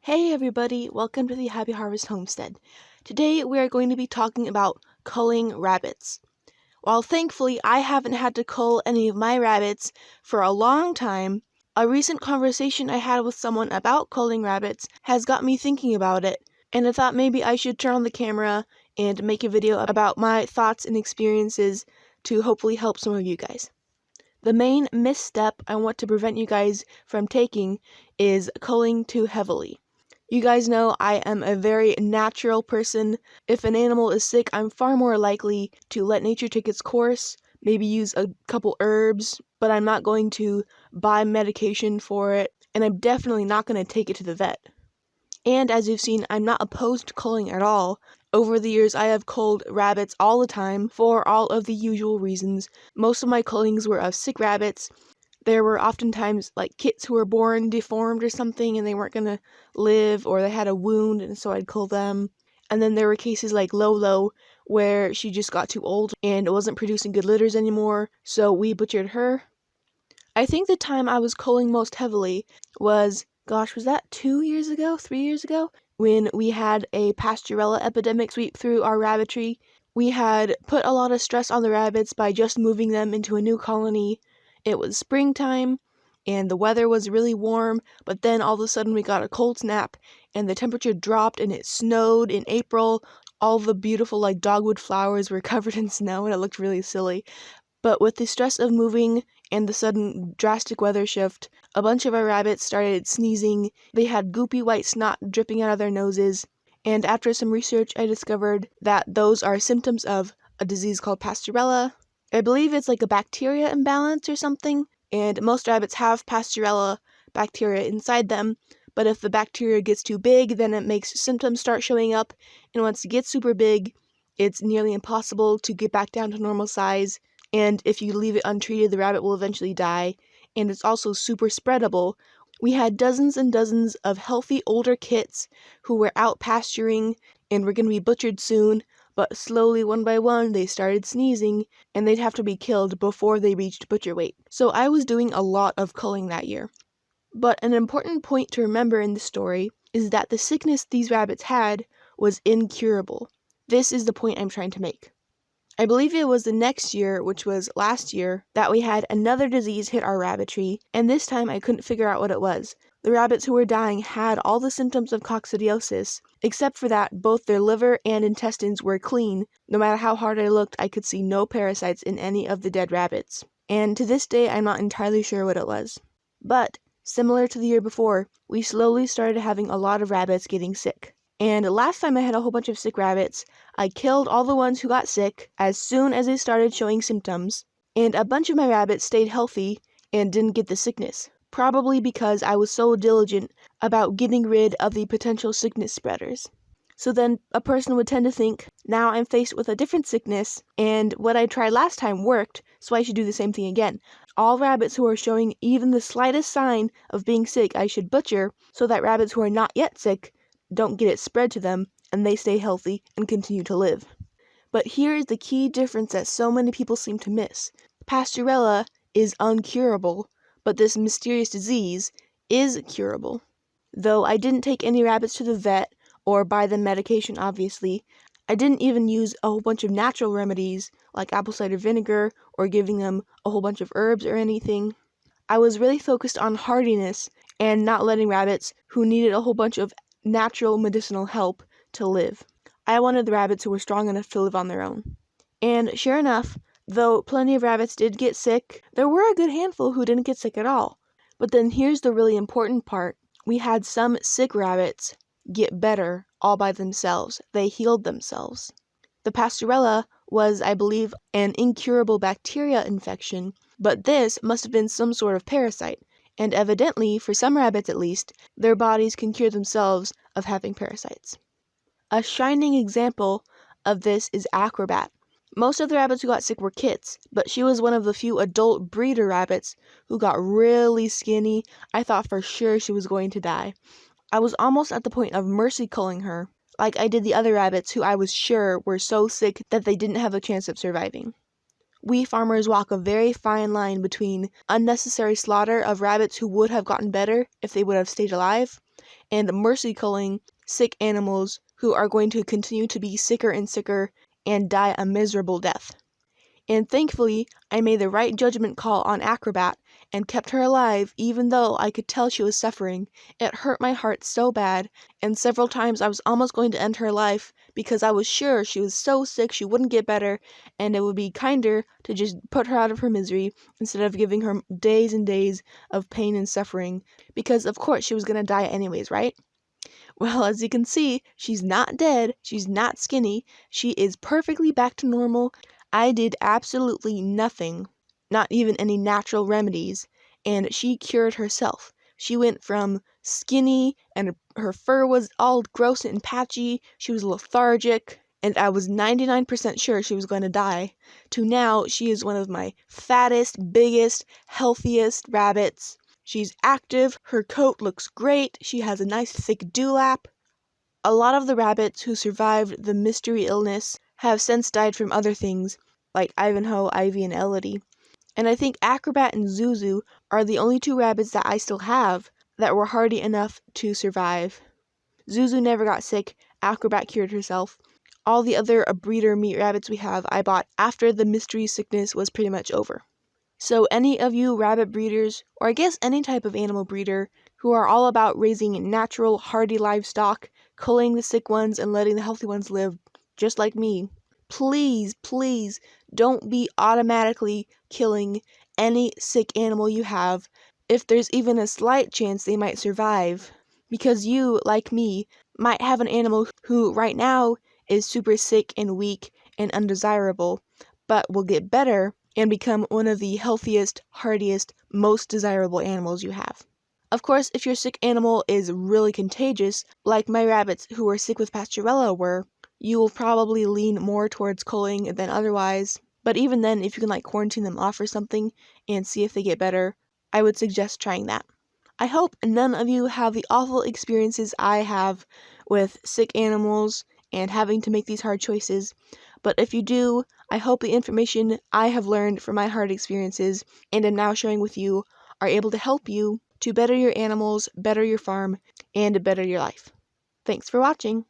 Hey everybody, welcome to the Happy Harvest Homestead. Today we are going to be talking about culling rabbits. While thankfully I haven't had to cull any of my rabbits for a long time, a recent conversation I had with someone about culling rabbits has got me thinking about it, and I thought maybe I should turn on the camera and make a video about my thoughts and experiences to hopefully help some of you guys. The main misstep I want to prevent you guys from taking is culling too heavily. You guys know I am a very natural person. If an animal is sick, I'm far more likely to let nature take its course, maybe use a couple herbs, but I'm not going to buy medication for it, and I'm definitely not going to take it to the vet. And as you've seen, I'm not opposed to culling at all. Over the years, I have culled rabbits all the time for all of the usual reasons. Most of my cullings were of sick rabbits. There were oftentimes like kits who were born deformed or something and they weren't going to live, or they had a wound, and so I'd cull them. And then there were cases like Lolo where she just got too old and wasn't producing good litters anymore, so we butchered her. I think the time I was culling most heavily was that 2 years ago, 3 years ago, when we had a Pastorella epidemic sweep through our rabbitry. We had put a lot of stress on the rabbits by just moving them into a new colony. It was springtime, and the weather was really warm, but then all of a sudden we got a cold snap, and the temperature dropped, and it snowed in April. All the beautiful, dogwood flowers were covered in snow, and it looked really silly. But with the stress of moving and the sudden drastic weather shift, a bunch of our rabbits started sneezing. They had goopy white snot dripping out of their noses, and after some research, I discovered that those are symptoms of a disease called Pastorella. I believe it's like a bacteria imbalance or something, and most rabbits have Pastorella bacteria inside them, but if the bacteria gets too big, then it makes symptoms start showing up, and once it gets super big, it's nearly impossible to get back down to normal size, and if you leave it untreated, the rabbit will eventually die, and it's also super spreadable. We had dozens and dozens of healthy older kits who were out pasturing and were going to be butchered soon, but slowly, one by one, they started sneezing, and they'd have to be killed before they reached butcher weight. So I was doing a lot of culling that year. But an important point to remember in the story is that the sickness these rabbits had was incurable. This is the point I'm trying to make. I believe it was the next year, which was last year, that we had another disease hit our rabbitry, and this time I couldn't figure out what it was. The rabbits who were dying had all the symptoms of coccidiosis, except for that both their liver and intestines were clean. No matter how hard I looked, I could see no parasites in any of the dead rabbits. And to this day, I'm not entirely sure what it was. But, similar to the year before, we slowly started having a lot of rabbits getting sick. And last time I had a whole bunch of sick rabbits, I killed all the ones who got sick as soon as they started showing symptoms, and a bunch of my rabbits stayed healthy and didn't get the sickness. Probably because I was so diligent about getting rid of the potential sickness spreaders. So then a person would tend to think, now I'm faced with a different sickness, and what I tried last time worked, so I should do the same thing again. All rabbits who are showing even the slightest sign of being sick I should butcher, so that rabbits who are not yet sick don't get it spread to them, and they stay healthy and continue to live. But here is the key difference that so many people seem to miss. Pastorella is incurable, but this mysterious disease is curable. Though I didn't take any rabbits to the vet or buy them medication, obviously, I didn't even use a whole bunch of natural remedies like apple cider vinegar or giving them a whole bunch of herbs or anything. I was really focused on hardiness and not letting rabbits who needed a whole bunch of natural medicinal help to live. I wanted the rabbits who were strong enough to live on their own. And sure enough, though plenty of rabbits did get sick, there were a good handful who didn't get sick at all. But then here's the really important part. We had some sick rabbits get better all by themselves. They healed themselves. The Pastorella was, I believe, an incurable bacteria infection, but this must have been some sort of parasite. And evidently, for some rabbits at least, their bodies can cure themselves of having parasites. A shining example of this is Acrobat. Most of the rabbits who got sick were kits, but she was one of the few adult breeder rabbits who got really skinny. I thought for sure she was going to die. I was almost at the point of mercy culling her, like I did the other rabbits who I was sure were so sick that they didn't have a chance of surviving. We farmers walk a very fine line between unnecessary slaughter of rabbits who would have gotten better if they would have stayed alive, and mercy culling sick animals who are going to continue to be sicker and sicker and die a miserable death. And thankfully, I made the right judgment call on Acrobat and kept her alive even though I could tell she was suffering. It hurt my heart so bad, and several times I was almost going to end her life because I was sure she was so sick she wouldn't get better, and it would be kinder to just put her out of her misery instead of giving her days and days of pain and suffering, because of course she was going to die anyways, right? Well, as you can see, she's not dead, she's not skinny, she is perfectly back to normal. I did absolutely nothing, not even any natural remedies, and she cured herself. She went from skinny and her fur was all gross and patchy, she was lethargic, and I was 99% sure she was going to die, to now she is one of my fattest, biggest, healthiest rabbits. She's active, her coat looks great, she has a nice thick dewlap. A lot of the rabbits who survived the mystery illness have since died from other things, like Ivanhoe, Ivy, and Elodie. And I think Acrobat and Zuzu are the only two rabbits that I still have that were hardy enough to survive. Zuzu never got sick, Acrobat cured herself. All the other breeder meat rabbits we have I bought after the mystery sickness was pretty much over. So any of you rabbit breeders, or I guess any type of animal breeder, who are all about raising natural, hardy livestock, culling the sick ones and letting the healthy ones live, just like me, please, please don't be automatically killing any sick animal you have if there's even a slight chance they might survive, because you, like me, might have an animal who right now is super sick and weak and undesirable, but will get better and become one of the healthiest, hardiest, most desirable animals you have. Of course, if your sick animal is really contagious, like my rabbits who were sick with Pastorella were, you will probably lean more towards culling than otherwise. But even then, if you can quarantine them off or something and see if they get better, I would suggest trying that. I hope none of you have the awful experiences I have with sick animals and having to make these hard choices. But if you do, I hope the information I have learned from my hard experiences and am now sharing with you are able to help you to better your animals, better your farm, and better your life. Thanks for watching.